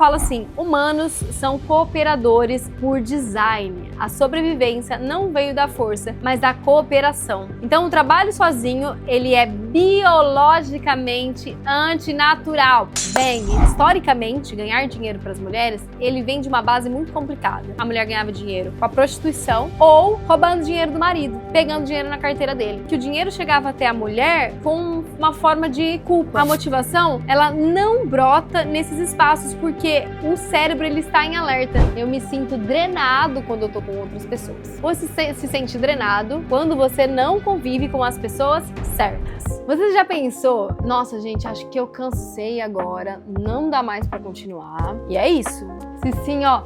Fala assim: humanos são cooperadores por design. A sobrevivência não veio da força, mas da cooperação. Então o trabalho sozinho, ele é biologicamente antinatural. Bem, historicamente, ganhar dinheiro para as mulheres, ele vem de uma base muito complicada. A mulher ganhava dinheiro com a prostituição ou roubando dinheiro do marido, pegando dinheiro na carteira dele. Que o dinheiro chegava até a mulher com uma forma de culpa. A motivação, ela não brota nesses espaços porque o cérebro, ele está em alerta. Eu me sinto drenado quando eu tô com outras pessoas. Você se sente drenado quando você não convive com as pessoas certas. Você já pensou? Nossa, gente, acho que eu cansei agora, não dá mais pra continuar. E é isso. Se sim, ó,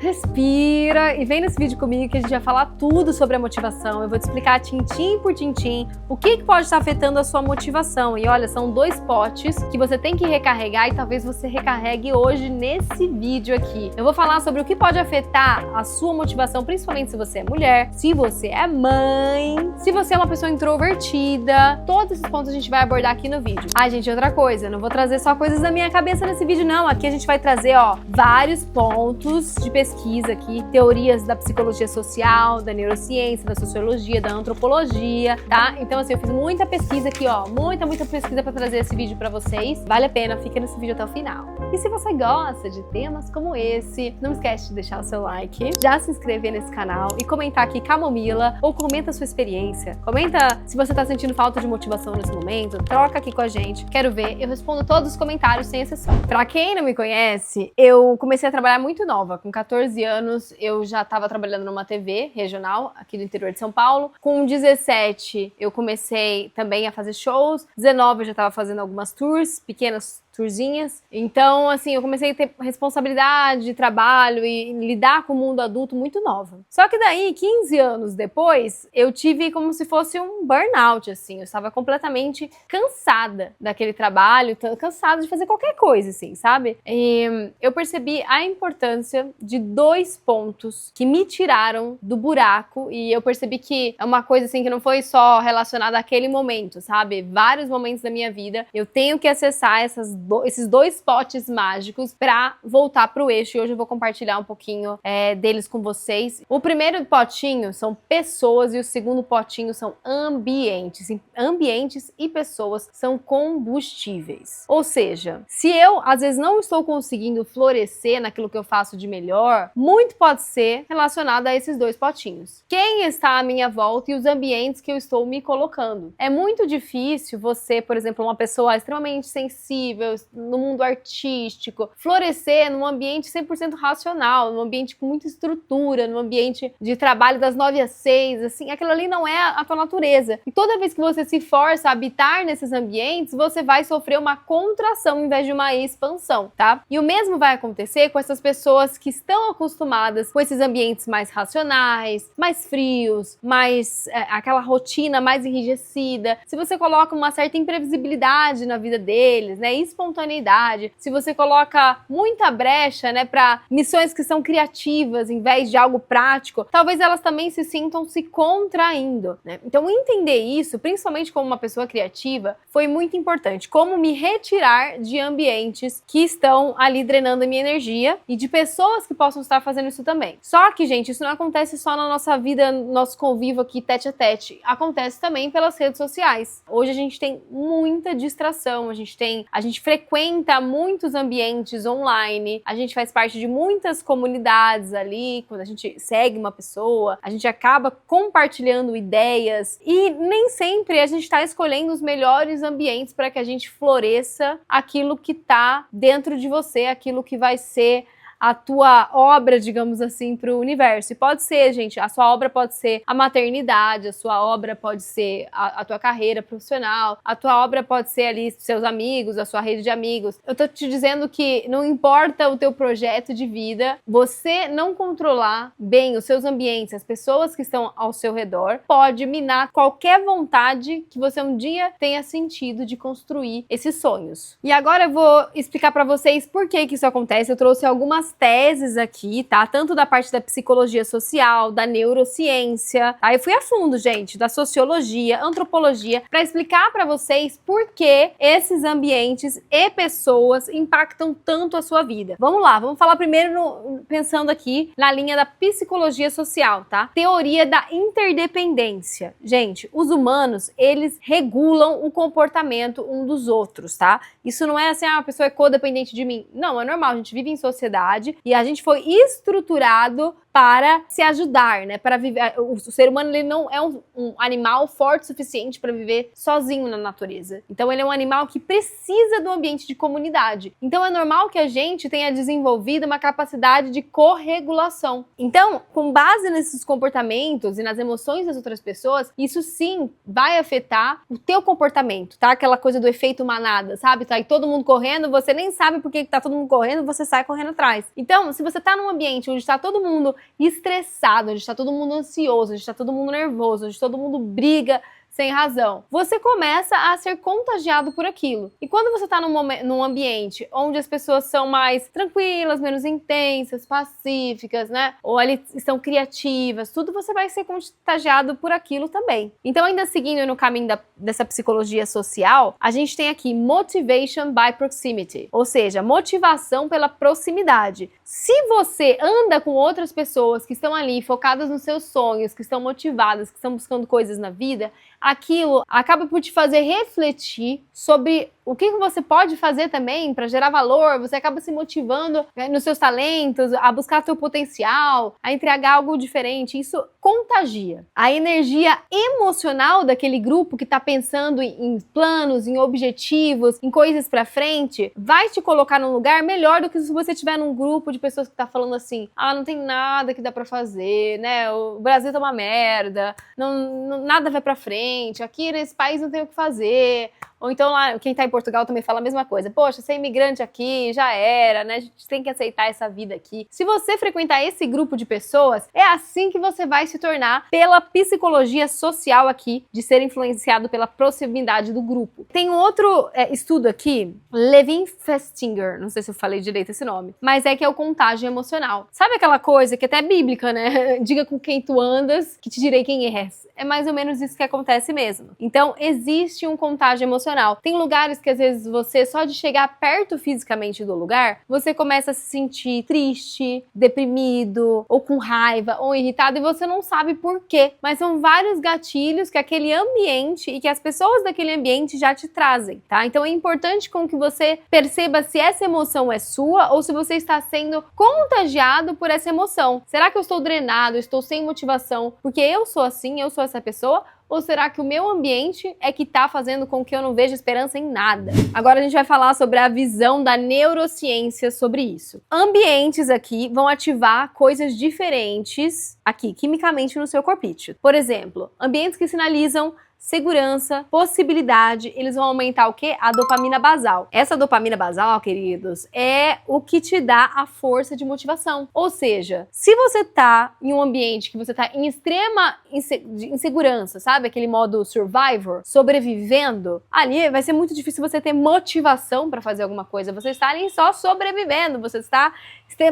respira e vem nesse vídeo comigo que a gente vai falar tudo sobre a motivação. Eu vou te explicar tintim por tintim o que pode estar afetando a sua motivação. E olha, são 2 potes que você tem que recarregar e talvez você recarregue hoje nesse vídeo aqui. Eu vou falar sobre o que pode afetar a sua motivação, principalmente se você é mulher, se você é mãe, se você é uma pessoa introvertida. Todos esses pontos a gente vai abordar aqui no vídeo. Ai, gente, outra coisa, eu não vou trazer só coisas da minha cabeça nesse vídeo, não. Aqui a gente vai trazer, ó, vários pontos de pesquisa aqui, teorias da psicologia social, da neurociência, da sociologia, da antropologia, tá? Então, assim, eu fiz muita pesquisa aqui, ó, muita pesquisa pra trazer esse vídeo pra vocês. Vale a pena, fica nesse vídeo até o final. E se você gosta de temas como esse, não esquece de deixar o seu like, já se inscrever nesse canal e comentar aqui Camomila, ou comenta a sua experiência. Comenta se você tá sentindo falta de motivação nesse momento, troca aqui com a gente. Quero ver, eu respondo todos os comentários sem exceção. Pra quem não me conhece, eu comecei a trabalhar muito nova, com 14 anos eu já estava trabalhando numa TV regional aqui do interior de São Paulo. Com 17 eu comecei também a fazer shows. 19 eu já estava fazendo algumas tours, pequenas tourzinhas. Então, assim, eu comecei a ter responsabilidade de trabalho e lidar com o mundo adulto muito nova. Só que daí, 15 anos depois, eu tive como se fosse um burnout, assim. Eu estava completamente cansada daquele trabalho, cansada de fazer qualquer coisa, assim, sabe? E eu percebi a importância de 2 pontos que me tiraram do buraco e eu percebi que é uma coisa, assim, que não foi só relacionada àquele momento, sabe? Vários momentos da minha vida, eu tenho que acessar esses 2 potes mágicos pra voltar pro eixo e hoje eu vou compartilhar um pouquinho deles com vocês. O primeiro potinho são pessoas e o segundo potinho são ambientes. Ambientes e pessoas são combustíveis. Ou seja, se eu às vezes não estou conseguindo florescer naquilo que eu faço de melhor, muito pode ser relacionado a esses 2 potinhos. Quem está à minha volta e os ambientes que eu estou me colocando. É muito difícil você, por exemplo, uma pessoa extremamente sensível, no mundo artístico, florescer num ambiente 100% racional, num ambiente com muita estrutura, num ambiente de trabalho das 9 às 6, assim, aquilo ali não é a tua natureza. E toda vez que você se força a habitar nesses ambientes, você vai sofrer uma contração em vez de uma expansão, tá? E o mesmo vai acontecer com essas pessoas que estão acostumadas com esses ambientes mais racionais, mais frios, mais aquela rotina mais enrijecida. Se você coloca uma certa imprevisibilidade na vida deles, né, espontaneidade, se você coloca muita brecha, né, para missões que são criativas em vez de algo prático, talvez elas também se sintam se contraindo, né? Então entender isso, principalmente como uma pessoa criativa, foi muito importante. Como me retirar de ambientes que estão ali drenando a minha energia e de pessoas que possam estar fazendo isso também. Só que, gente, isso não acontece só na nossa vida, no nosso convívio aqui tete a tete. Acontece também pelas redes sociais. Hoje a gente tem muita distração, a gente frequenta muitos ambientes online, a gente faz parte de muitas comunidades ali, quando a gente segue uma pessoa, a gente acaba compartilhando ideias e nem sempre a gente está escolhendo os melhores ambientes para que a gente floresça aquilo que está dentro de você, aquilo que vai ser a tua obra, digamos assim, para o universo. E pode ser, gente, a sua obra pode ser a maternidade, a sua obra pode ser a tua carreira profissional, a tua obra pode ser ali seus amigos, a sua rede de amigos. Eu tô te dizendo que não importa o teu projeto de vida, você não controlar bem os seus ambientes, as pessoas que estão ao seu redor, pode minar qualquer vontade que você um dia tenha sentido de construir esses sonhos. E agora eu vou explicar para vocês por que isso acontece. Eu trouxe algumas algumas teses aqui, tá? Tanto da parte da psicologia social, da neurociência. Aí eu fui a fundo, gente, da sociologia, antropologia, para explicar para vocês por que esses ambientes e pessoas impactam tanto a sua vida. Vamos lá, vamos falar primeiro pensando aqui na linha da psicologia social, tá? Teoria da interdependência. Gente, os humanos, eles regulam o comportamento um dos outros, tá? Isso não é assim, a pessoa é codependente de mim. Não, é normal, a gente vive em sociedade e a gente foi estruturado para se ajudar, né? Para viver. O ser humano, ele não é um animal forte o suficiente para viver sozinho na natureza. Então ele é um animal que precisa do ambiente de comunidade. Então é normal que a gente tenha desenvolvido uma capacidade de corregulação. Então, com base nesses comportamentos e nas emoções das outras pessoas, isso sim vai afetar o teu comportamento, tá? Aquela coisa do efeito manada, sabe? Tá aí todo mundo correndo, você nem sabe por que tá todo mundo correndo, você sai correndo atrás. Então, se você tá num ambiente onde tá todo mundo estressado, onde está todo mundo ansioso, onde está todo mundo nervoso, onde todo mundo briga sem razão, você começa a ser contagiado por aquilo. E quando você está num ambiente onde as pessoas são mais tranquilas, menos intensas, pacíficas, né? Ou ali estão criativas, tudo, você vai ser contagiado por aquilo também. Então, ainda seguindo no caminho dessa psicologia social, a gente tem aqui motivation by proximity, ou seja, motivação pela proximidade. Se você anda com outras pessoas que estão ali focadas nos seus sonhos, que estão motivadas, que estão buscando coisas na vida, aquilo acaba por te fazer refletir sobre o que você pode fazer também para gerar valor. Você acaba se motivando, né, nos seus talentos, a buscar seu potencial, a entregar algo diferente. Isso contagia. A energia emocional daquele grupo que está pensando em planos, em objetivos, em coisas para frente, vai te colocar num lugar melhor do que se você estiver num grupo de pessoas que tá falando assim: ah, não tem nada que dá para fazer, né? O Brasil tá uma merda, nada vai para frente, aqui nesse país não tem o que fazer. Ou então lá, quem tá em Portugal também fala a mesma coisa. Poxa, ser imigrante aqui já era, né? A gente tem que aceitar essa vida aqui. Se você frequentar esse grupo de pessoas, é assim que você vai se tornar pela psicologia social aqui, de ser influenciado pela proximidade do grupo. Tem um outro estudo aqui, Levin Festinger, não sei se eu falei direito esse nome, mas é que é o contágio emocional. Sabe aquela coisa que até é bíblica, né? Diga com quem tu andas, que te direi quem és. É mais ou menos isso que acontece mesmo. Então, existe um contágio emocional. Tem lugares que às vezes você, só de chegar perto fisicamente do lugar, você começa a se sentir triste, deprimido, ou com raiva, ou irritado, e você não sabe por quê. Mas são vários gatilhos que aquele ambiente e que as pessoas daquele ambiente já te trazem, tá? Então é importante com que você perceba se essa emoção é sua ou se você está sendo contagiado por essa emoção. Será que eu estou drenado, eu estou sem motivação porque eu sou assim, eu sou essa pessoa? Ou será que o meu ambiente é que tá fazendo com que eu não veja esperança em nada? Agora a gente vai falar sobre a visão da neurociência sobre isso. Ambientes aqui vão ativar coisas diferentes aqui, quimicamente, no seu corpício. Por exemplo, ambientes que sinalizam segurança, possibilidade, eles vão aumentar o quê? A dopamina basal. Essa dopamina basal, queridos, é o que te dá a força de motivação. Ou seja, se você tá em um ambiente que você tá em extrema insegurança, sabe? Aquele modo survivor, sobrevivendo, ali vai ser muito difícil você ter motivação para fazer alguma coisa. Você está ali só sobrevivendo, você está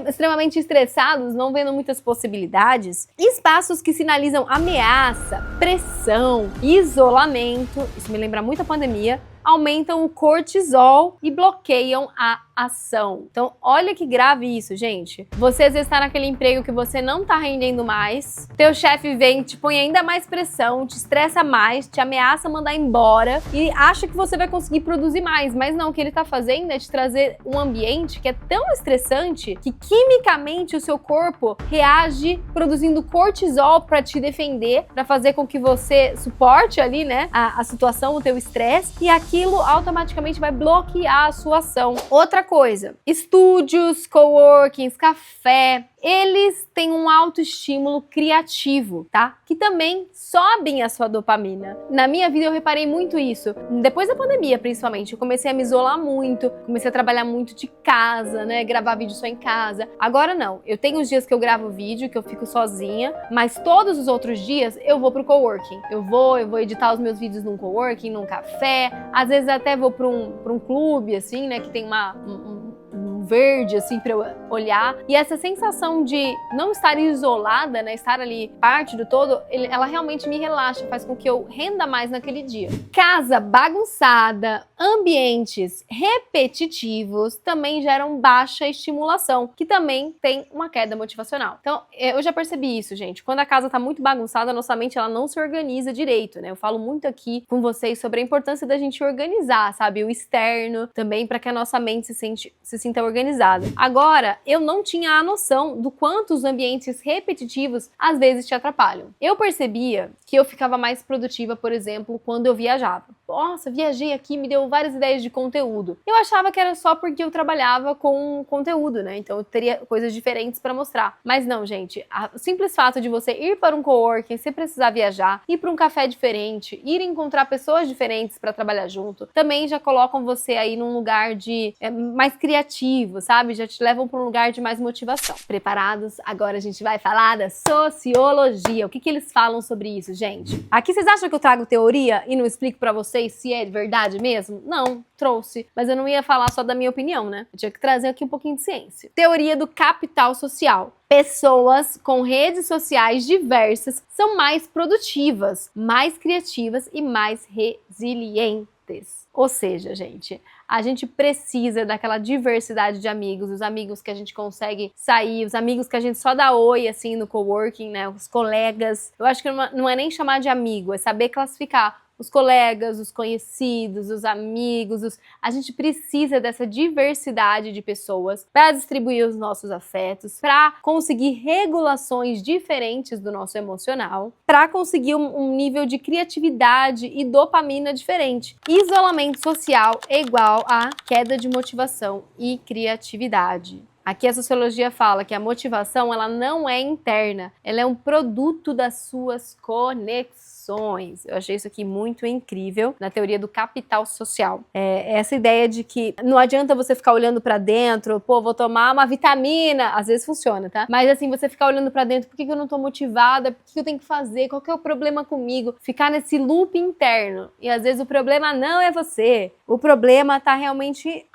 extremamente estressado, não vendo muitas possibilidades. Espaços que sinalizam ameaça, pressão, isolamento, isso me lembra muito a pandemia, aumentam o cortisol e bloqueiam a ação. Então, olha que grave isso, gente. Você às vezes tá naquele emprego que você não tá rendendo mais, teu chefe vem, te põe ainda mais pressão, te estressa mais, te ameaça mandar embora e acha que você vai conseguir produzir mais, mas não, o que ele tá fazendo é te trazer um ambiente que é tão estressante que quimicamente o seu corpo reage produzindo cortisol para te defender, para fazer com que você suporte ali, né, a situação, o teu estresse, e aquilo automaticamente vai bloquear a sua ação. Outra coisa, estúdios, coworkings, café, eles têm um autoestímulo criativo, tá? Que também sobem a sua dopamina. Na minha vida eu reparei muito isso. Depois da pandemia, principalmente, eu comecei a me isolar muito, comecei a trabalhar muito de casa, né? Gravar vídeo só em casa. Agora não, eu tenho os dias que eu gravo vídeo, que eu fico sozinha, mas todos os outros dias eu vou pro coworking. Eu vou editar os meus vídeos num coworking, num café, às vezes até vou pra um clube, assim, né? Que tem um verde, assim, pra eu olhar. E essa sensação de não estar isolada, né, estar ali parte do todo, ela realmente me relaxa, faz com que eu renda mais naquele dia. Casa bagunçada, ambientes repetitivos também geram baixa estimulação, que também tem uma queda motivacional. Então, eu já percebi isso, gente. Quando a casa tá muito bagunçada, a nossa mente ela não se organiza direito, né? Eu falo muito aqui com vocês sobre a importância da gente organizar, sabe? O externo também, para que a nossa mente se sinta organizada. Agora, eu não tinha a noção do quanto os ambientes repetitivos às vezes te atrapalham. Eu percebia que eu ficava mais produtiva, por exemplo, quando eu viajava. Nossa, viajei aqui, me deu várias ideias de conteúdo. Eu achava que era só porque eu trabalhava com conteúdo, né? Então eu teria coisas diferentes para mostrar. Mas não, gente. O simples fato de você ir para um coworking sem precisar viajar, ir para um café diferente, ir encontrar pessoas diferentes para trabalhar junto, também já colocam você aí num lugar de mais criativo, sabe? Já te levam para um lugar de mais motivação. Preparados? Agora a gente vai falar da sociologia. O que eles falam sobre isso, gente? Aqui vocês acham que eu trago teoria e não explico para vocês se é verdade mesmo? Não, trouxe. Mas eu não ia falar só da minha opinião, né? Eu tinha que trazer aqui um pouquinho de ciência. Teoria do capital social. Pessoas com redes sociais diversas são mais produtivas, mais criativas e mais resilientes. Ou seja, gente, a gente precisa daquela diversidade de amigos, os amigos que a gente consegue sair, os amigos que a gente só dá oi, assim, no coworking, né? Os colegas. Eu acho que não é nem chamar de amigo, é saber classificar os colegas, os conhecidos, os amigos. A gente precisa dessa diversidade de pessoas para distribuir os nossos afetos, para conseguir regulações diferentes do nosso emocional, para conseguir um nível de criatividade e dopamina diferente. Isolamento social é igual a queda de motivação e criatividade. Aqui a sociologia fala que a motivação ela não é interna, ela é um produto das suas conexões. Eu achei isso aqui muito incrível na teoria do capital social. Essa ideia de que não adianta você ficar olhando pra dentro, pô, vou tomar uma vitamina, às vezes funciona, tá? Mas assim, você ficar olhando pra dentro, por que eu não tô motivada, por que eu tenho que fazer, qual que é o problema comigo? Ficar nesse loop interno. E às vezes o problema não é você, o problema tá realmente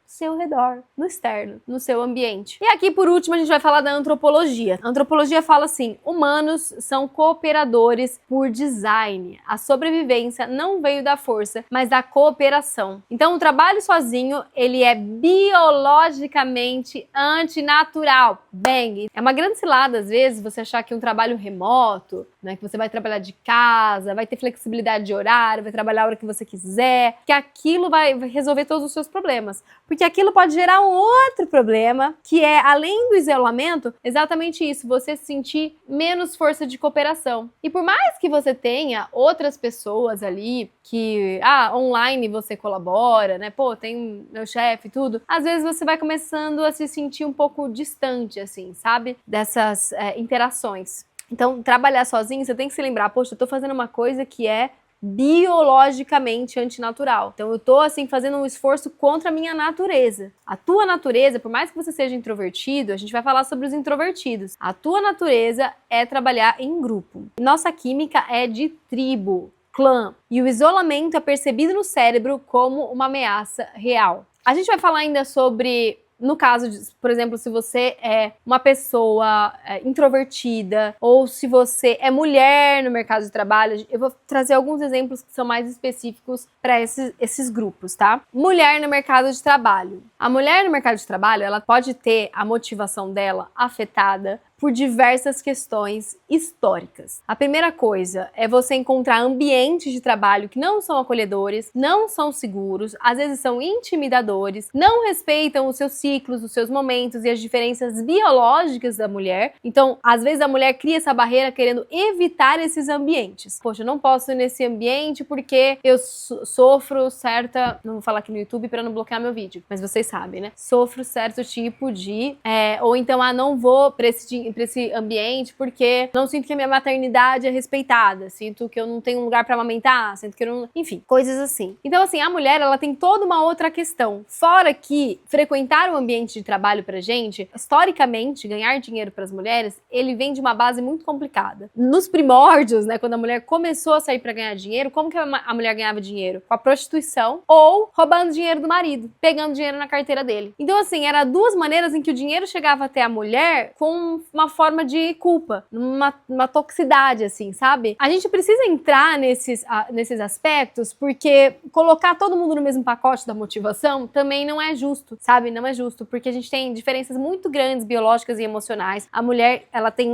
seu redor, no externo, no seu ambiente. E aqui, por último, a gente vai falar da antropologia. A antropologia fala assim: humanos são cooperadores por design. A sobrevivência não veio da força, mas da cooperação. Então, o trabalho sozinho, ele é biologicamente antinatural. Bang! É uma grande cilada, às vezes, você achar que um trabalho remoto, né, que você vai trabalhar de casa, vai ter flexibilidade de horário, vai trabalhar a hora que você quiser, que aquilo vai resolver todos os seus problemas. Porque aquilo pode gerar um outro problema, que é, além do isolamento, exatamente isso, você sentir menos força de cooperação. E por mais que você tenha outras pessoas ali, que, online você colabora, né, pô, tem meu chefe e tudo, às vezes você vai começando a se sentir um pouco distante, assim, sabe? Dessas interações. Então, trabalhar sozinho, você tem que se lembrar, poxa, eu tô fazendo uma coisa que é biologicamente antinatural. Então eu tô assim fazendo um esforço contra a minha natureza. A tua natureza, por mais que você seja introvertido, a gente vai falar sobre os introvertidos. A tua natureza é trabalhar em grupo. Nossa química é de tribo, clã, e o isolamento é percebido no cérebro como uma ameaça real. A gente vai falar ainda sobre, no caso de, por exemplo, se você é uma pessoa introvertida ou se você é mulher no mercado de trabalho, eu vou trazer alguns exemplos que são mais específicos para esses grupos, tá? Mulher no mercado de trabalho. A mulher no mercado de trabalho, ela pode ter a motivação dela afetada por diversas questões históricas. A primeira coisa é você encontrar ambientes de trabalho que não são acolhedores, não são seguros, às vezes são intimidadores, não respeitam os seus ciclos, os seus momentos e as diferenças biológicas da mulher. Então, às vezes a mulher cria essa barreira querendo evitar esses ambientes. Poxa, eu não posso ir nesse ambiente porque eu sofro certa... Não vou falar aqui no YouTube para não bloquear meu vídeo, mas vocês sabem, né? Sofro certo tipo de... ou então, não vou para esse ir para esse ambiente porque não sinto que a minha maternidade é respeitada, sinto que eu não tenho um lugar para amamentar, sinto que eu não... Enfim, coisas assim. Então, assim, a mulher, ela tem toda uma outra questão. Fora que frequentar o ambiente de trabalho pra gente, historicamente, ganhar dinheiro para as mulheres, ele vem de uma base muito complicada. Nos primórdios, né, quando a mulher começou a sair para ganhar dinheiro, como que a mulher ganhava dinheiro? Com a prostituição ou roubando dinheiro do marido, pegando dinheiro na carteira dele. Então, assim, eram duas maneiras em que o dinheiro chegava até a mulher com uma forma de culpa, uma toxicidade, assim, sabe? A gente precisa entrar nesses aspectos, porque colocar todo mundo no mesmo pacote da motivação também não é justo, sabe? Não é justo, porque a gente tem diferenças muito grandes biológicas e emocionais. A mulher, ela tem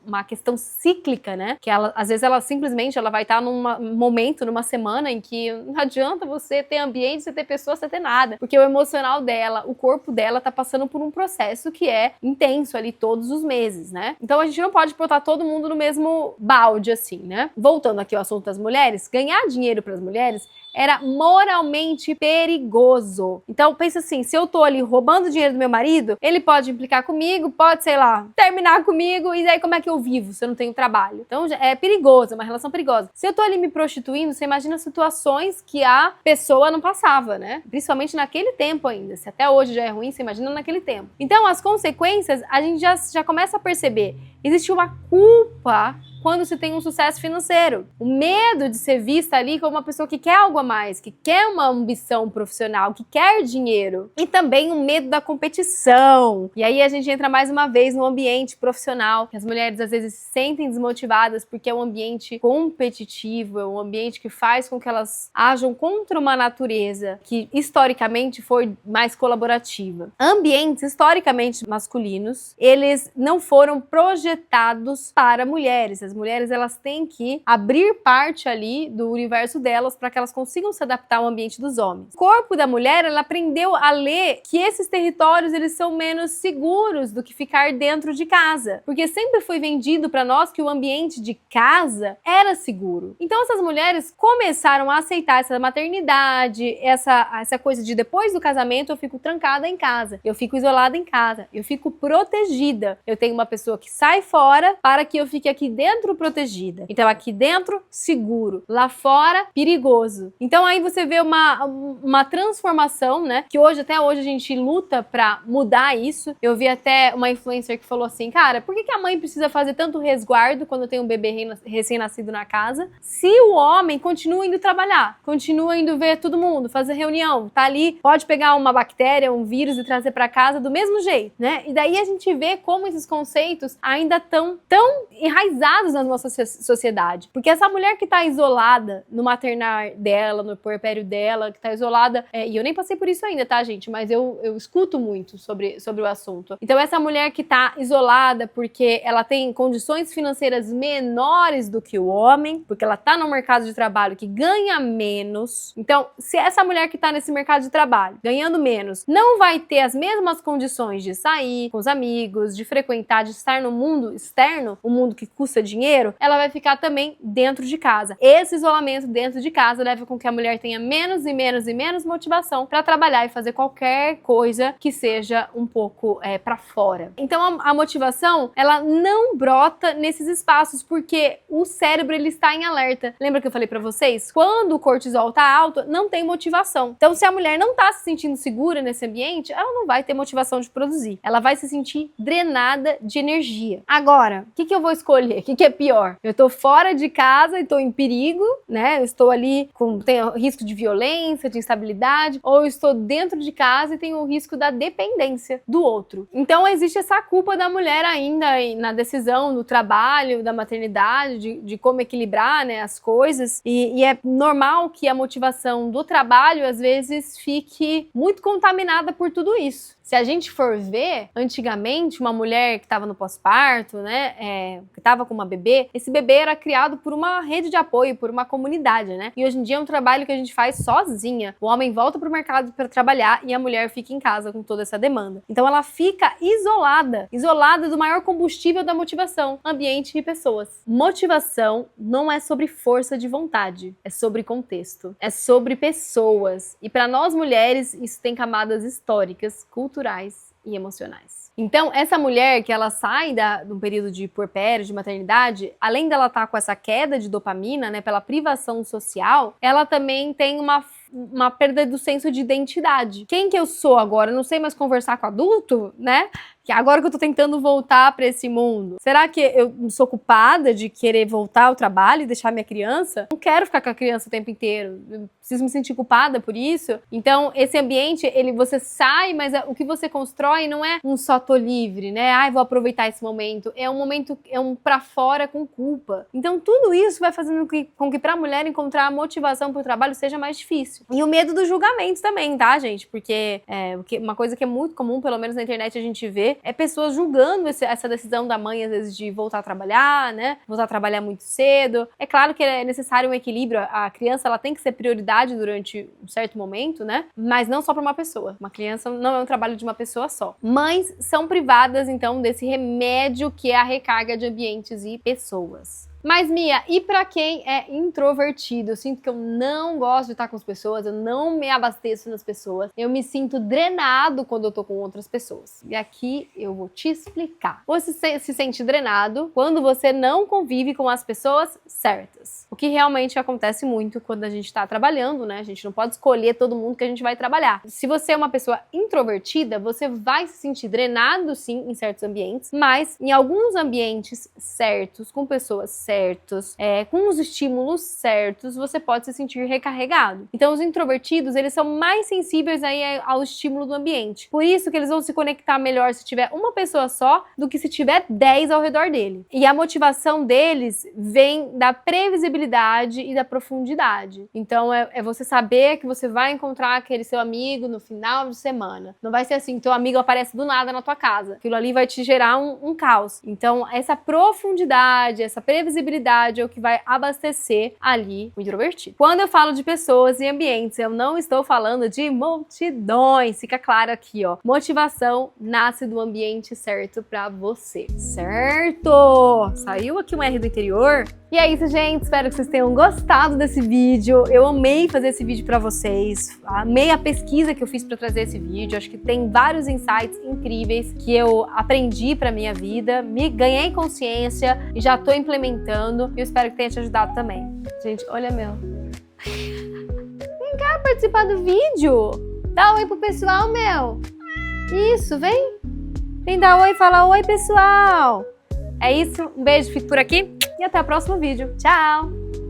uma questão cíclica, né? Que ela, às vezes, ela simplesmente ela vai estar num momento, numa semana em que não adianta você ter ambiente, você ter pessoas, você ter nada. Porque o emocional dela, o corpo dela tá passando por um processo que é intenso ali todos os meses, né? Então a gente não pode botar todo mundo no mesmo balde, assim, né? Voltando aqui ao assunto das mulheres, ganhar dinheiro para as mulheres era moralmente perigoso. Então, pensa assim, se eu tô ali roubando dinheiro do meu marido, ele pode implicar comigo, pode, sei lá, terminar comigo, e daí como é que eu vivo se eu não tenho trabalho? Então, é perigoso, é uma relação perigosa. Se eu tô ali me prostituindo, você imagina situações que a pessoa não passava, né? Principalmente naquele tempo ainda. Se até hoje já é ruim, você imagina naquele tempo. Então, as consequências, a gente já começa a perceber. Existe uma culpa quando se tem um sucesso financeiro. O medo de ser vista ali como uma pessoa que quer algo a mais, que quer uma ambição profissional, que quer dinheiro. E também o medo da competição. E aí a gente entra mais uma vez no ambiente profissional, que as mulheres às vezes se sentem desmotivadas porque é um ambiente competitivo, é um ambiente que faz com que elas ajam contra uma natureza que historicamente foi mais colaborativa. Ambientes historicamente masculinos, eles não foram projetados para mulheres. As mulheres, elas têm que abrir parte ali do universo delas para que elas consigam se adaptar ao ambiente dos homens. O corpo da mulher, ela aprendeu a ler que esses territórios, eles são menos seguros do que ficar dentro de casa, porque sempre foi vendido para nós que o ambiente de casa era seguro. Então essas mulheres começaram a aceitar essa maternidade, essa coisa de depois do casamento eu fico trancada em casa, eu fico isolada em casa, eu fico protegida. Eu tenho uma pessoa que sai fora para que eu fique aqui dentro protegida. Então aqui dentro, seguro. Lá fora, perigoso. Então aí você vê uma transformação, né? Que até hoje a gente luta pra mudar isso. Eu vi até uma influencer que falou assim, cara, por que a mãe precisa fazer tanto resguardo quando tem um bebê recém-nascido na casa, se o homem continua indo trabalhar, continua indo ver todo mundo, fazer reunião, tá ali, pode pegar uma bactéria, um vírus e trazer pra casa do mesmo jeito, né? E daí a gente vê como esses conceitos ainda estão tão enraizados na nossa sociedade. Porque essa mulher que tá isolada no maternar dela, no puerpério dela, que tá isolada, e eu nem passei por isso ainda, tá, gente? Mas eu escuto muito sobre o assunto. Então essa mulher que tá isolada porque ela tem condições financeiras menores do que o homem, porque ela tá no mercado de trabalho que ganha menos. Então, se essa mulher que tá nesse mercado de trabalho, ganhando menos, não vai ter as mesmas condições de sair com os amigos, de frequentar, de estar no mundo externo, o mundo que custa dinheiro, ela vai ficar também dentro de casa. Esse isolamento dentro de casa leva com que a mulher tenha menos e menos e menos motivação para trabalhar e fazer qualquer coisa que seja um pouco para fora. Então a motivação, ela não brota nesses espaços porque o cérebro, ele está em alerta. Lembra que eu falei para vocês? Quando o cortisol tá alto, não tem motivação. Então se a mulher não tá se sentindo segura nesse ambiente, ela não vai ter motivação de produzir. Ela vai se sentir drenada de energia. Agora, o que eu vou escolher? O que é pior? Eu tô fora de casa e tô em perigo, né? Eu estou ali tenho risco de violência, de instabilidade, ou eu estou dentro de casa e tenho o risco da dependência do outro. Então existe essa culpa da mulher ainda na decisão, no trabalho, da maternidade, de como equilibrar, né, as coisas. E é normal que a motivação do trabalho às vezes fique muito contaminada por tudo isso. Se a gente for ver, antigamente, uma mulher que estava no pós-parto, né, que estava com uma bebê, esse bebê era criado por uma rede de apoio, por uma comunidade, né? E hoje em dia é um trabalho que a gente faz sozinha. O homem volta para o mercado para trabalhar e a mulher fica em casa com toda essa demanda. Então ela fica isolada do maior combustível da motivação, ambiente e pessoas. Motivação não é sobre força de vontade, é sobre contexto, é sobre pessoas. E para nós mulheres, isso tem camadas históricas, culturais e emocionais. Então, essa mulher que ela sai de um período de puerpério, de maternidade, além dela estar com essa queda de dopamina, né, pela privação social, ela também tem uma perda do senso de identidade. Quem que eu sou agora? Eu não sei mais conversar com adulto, né? Que agora que eu tô tentando voltar para esse mundo, será que eu sou culpada de querer voltar ao trabalho e deixar minha criança? Não quero ficar com a criança o tempo inteiro. Eu preciso me sentir culpada por isso. Então, esse ambiente, você sai, mas o que você constrói não é um só tô livre, né? Ai, vou aproveitar esse momento. É um momento, é um pra fora com culpa. Então, tudo isso vai fazendo com que pra mulher encontrar a motivação pro trabalho seja mais difícil. E o medo do julgamento também, tá, gente? Porque uma coisa que é muito comum, pelo menos na internet a gente vê, é pessoas julgando essa decisão da mãe, às vezes, de voltar a trabalhar, né? Voltar a trabalhar muito cedo. É claro que é necessário um equilíbrio. A criança, ela tem que ser prioridade durante um certo momento, né? Mas não só para uma pessoa. Uma criança não é um trabalho de uma pessoa só. Mães são privadas, então, desse remédio que é a recarga de ambientes e pessoas. Mas, Mia, e pra quem é introvertido? Eu sinto que eu não gosto de estar com as pessoas, eu não me abasteço nas pessoas, eu me sinto drenado quando eu tô com outras pessoas. E aqui eu vou te explicar. Você se sente drenado quando você não convive com as pessoas certas. O que realmente acontece muito quando a gente tá trabalhando, né? A gente não pode escolher todo mundo que a gente vai trabalhar. Se você é uma pessoa introvertida, você vai se sentir drenado, sim, em certos ambientes, mas em alguns ambientes certos, com pessoas certos, com os estímulos certos, você pode se sentir recarregado. Então, os introvertidos, eles são mais sensíveis aí ao estímulo do ambiente. Por isso que eles vão se conectar melhor se tiver uma pessoa só do que se tiver 10 ao redor dele. E a motivação deles vem da previsibilidade e da profundidade. Então, é você saber que você vai encontrar aquele seu amigo no final de semana. Não vai ser assim, teu amigo aparece do nada na tua casa. Aquilo ali vai te gerar um caos. Então, essa profundidade, essa previsibilidade é o que vai abastecer ali o introvertido. Quando eu falo de pessoas e ambientes, eu não estou falando de multidões. Fica claro aqui, ó. Motivação nasce do ambiente certo pra você. Certo? Saiu aqui um R do interior? E é isso, gente. Espero que vocês tenham gostado desse vídeo. Eu amei fazer esse vídeo pra vocês. Amei a pesquisa que eu fiz pra trazer esse vídeo. Acho que tem vários insights incríveis que eu aprendi pra minha vida. Ganhei consciência e já tô implementando. Eu espero que tenha te ajudado também. Gente, olha meu. Vem cá participar do vídeo. Dá oi pro pessoal, meu. Isso, vem. Vem dar oi e falar oi, pessoal. É isso. Um beijo, fico por aqui. E até o próximo vídeo. Tchau!